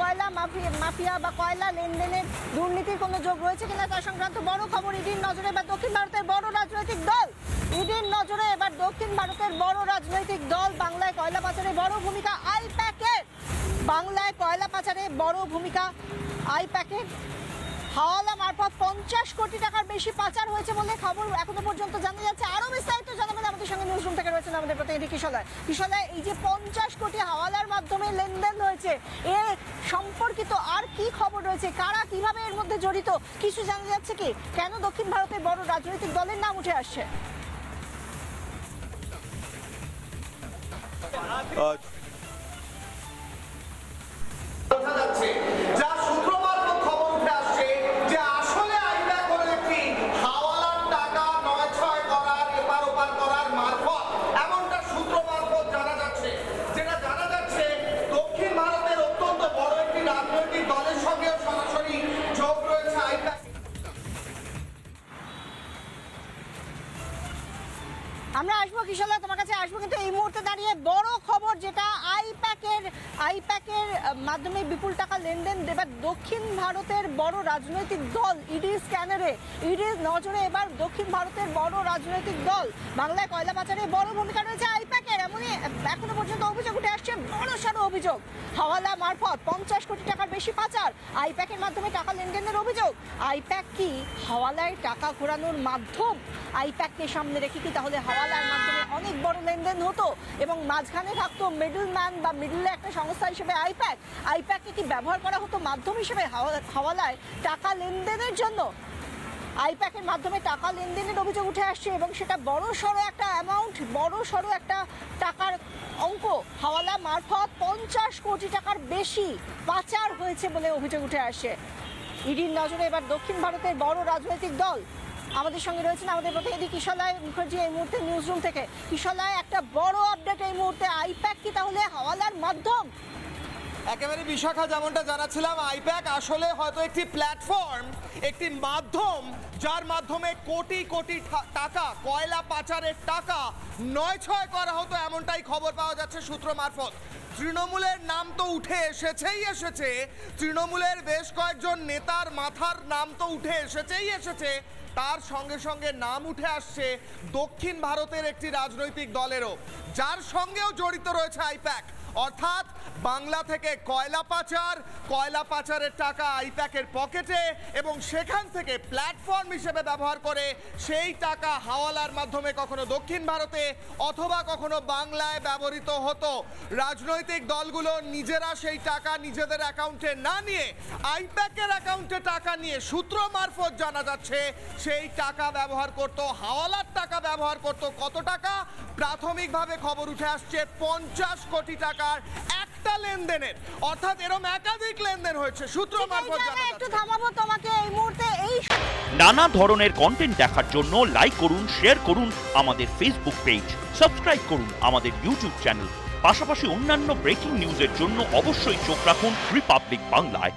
কয়লা মাফিয়া বা কয়লা লেনদেনের দুর্নীতির কোনো যোগ রয়েছে কিনা তা সংক্রান্ত বড় খবর ইডির নজরে। এবার দক্ষিণ ভারতের বড় রাজনৈতিক দল ইডির নজরে। এবার দক্ষিণ ভারতের বড় রাজনৈতিক দল বাংলায় কয়লা পাচারে বড় ভূমিকা আইপ্যাকের। বাংলায় কয়লা পাচারে বড় ভূমিকা আইপ্যাকের। হাওয়ালা মারফত 50 কোটি টাকার বেশি পাচার হয়েছে বলে খবর এখনো পর্যন্ত জানা যাচ্ছে। আরো বিস্তারিত জানাবেন আমাদের সঙ্গে নিউজ রুম থেকে রয়েছেন আমাদের প্রতিনিধি কিশোর। এই যে 50 কোটি হাওয়ালার মাধ্যমে লেনদেন হয়েছে, এর সম্পর্কিত আর কি খবর রয়েছে, কারা কিভাবে এর মধ্যে জড়িত, কিছু জানা যাচ্ছে কি? কেন দক্ষিণ ভারতের বড় রাজনৈতিক দলের নাম উঠে আসছে? আমরা আসবো কিশোর, তোমার কাছে আসবো, কিন্তু এই মুহূর্তে দাঁড়িয়ে বড় খবর যেটা আইপ্যাকের মাধ্যমে বিপুল টাকা লেনদেন। এবার দক্ষিণ ভারতের বড় রাজনৈতিক দল ইডির স্ক্যানারে, ইডির নজরে এবার দক্ষিণ ভারতের বড় রাজনৈতিক দল। বাংলায় কয়লা পাচারে বড় ভূমিকা রয়েছে আইপ্যাকের, এমনই এখনো পর্যন্ত অভিযোগ উঠে আসছে, বড় সড়ো অভিযোগ। হাওয়ালা মারফত 50 কোটি টাকার বেশি পাচার, আইপ্যাকের মাধ্যমে টাকা লেনদেনের অভিযোগ। আইপ্যাক কি হাওয়ালায় টাকা ঘোরানোর মাধ্যম? আইপ্যাককে সামনে রেখে কি তাহলে হাওয়ালার মাধ্যমে অনেক বড় লেনদেন হতো এবং মাঝখানে থাকতো মিডলম্যান বা মিডলে একটা সংস্থা হিসেবে আইপ্যাককে কি ব্যবহার করা হতো মাধ্যম হিসেবে হাওয়ালায় টাকা লেনদেনের জন্য? আইপ্যাকের মাধ্যমে টাকা লেনদেনের অভিযোগ উঠে আসছে এবং সেটা বড় সড়ো একটা অ্যামাউন্ট, বড় সড়ো একটা টাকার অঙ্ক। হাওয়ালা মারফত 50 কোটি টাকার বেশি পাচার হয়েছে বলে অভিযোগ উঠে আসছে। ইডির নজরে এবার দক্ষিণ ভারতের বড় রাজনৈতিক দল। আমাদের সঙ্গে রয়েছেন আমাদের প্রতিনিধি কিশোর মুখার্জি এই মুহূর্তে নিউজ রুম থেকে। কিশোর, একটা বড় আপডেট এই মুহূর্তে, আইপ্যাক কি তাহলে হাওয়ালার মাধ্যম? একেবারে বিশাখা, যেমনটা জানাচ্ছিলাম, আইপ্যাক আসলে হয়তো একটি প্ল্যাটফর্ম, একটি মাধ্যম, যার মাধ্যমে কোটি কোটি টাকা, কয়লা পাচারের টাকা নয়-ছয় করা হতো, এমনটাই খবর পাওয়া যাচ্ছে সূত্র মারফত। তৃণমূলের নাম তো উঠে এসেছে, তৃণমূলের বেশ কয়েকজন নেতার মাথার নাম তো উঠে এসেছে, তার সঙ্গে সঙ্গে নাম উঠে আসছে দক্ষিণ ভারতের একটি রাজনৈতিক দলেরও, যার সঙ্গেও জড়িত রয়েছে আইপ্যাক। অর্থাৎ বাংলা থেকে কয়লা পাচারের টাকা আইপ্যাকের পকেটে, এবং সেখান থেকে প্ল্যাটফর্ম হিসেবে ব্যবহার করে সেই টাকা হাওয়ালার মাধ্যমে কখনো দক্ষিণ ভারতে অথবা কখনো বাংলায় ব্যবহৃত হতো। রাজনৈতিক দলগুলো নিজেরা সেই টাকা নিজেদের অ্যাকাউন্টে না নিয়ে আইপ্যাকের অ্যাকাউন্টে টাকা নিয়ে সূত্র মারফত জানা যাচ্ছে সেই টাকা ব্যবহার করত, হাওয়ালার টাকা ব্যবহার করত। কত টাকা? প্রাথমিকভাবে খবর উঠে আসছে 50 কোটি টাকার একটা লেনদেনের, অর্থাৎ এরকম একাধিক লেনদেন হয়েছে সূত্র মারফত জানা যাচ্ছে। একটু থামাবো তোমাকে এই মুহূর্তে। নানা ধরনের কন্টেন্ট দেখার জন্য লাইক করুন, শেয়ার করুন আমাদের ফেসবুক পেজ, সাবস্ক্রাইব করুন আমাদের ইউটিউব চ্যানেল। পাশাপাশি অন্যান্য ব্রেকিং নিউজের জন্য অবশ্যই চোখ রাখুন রিপাবলিক বাংলায়।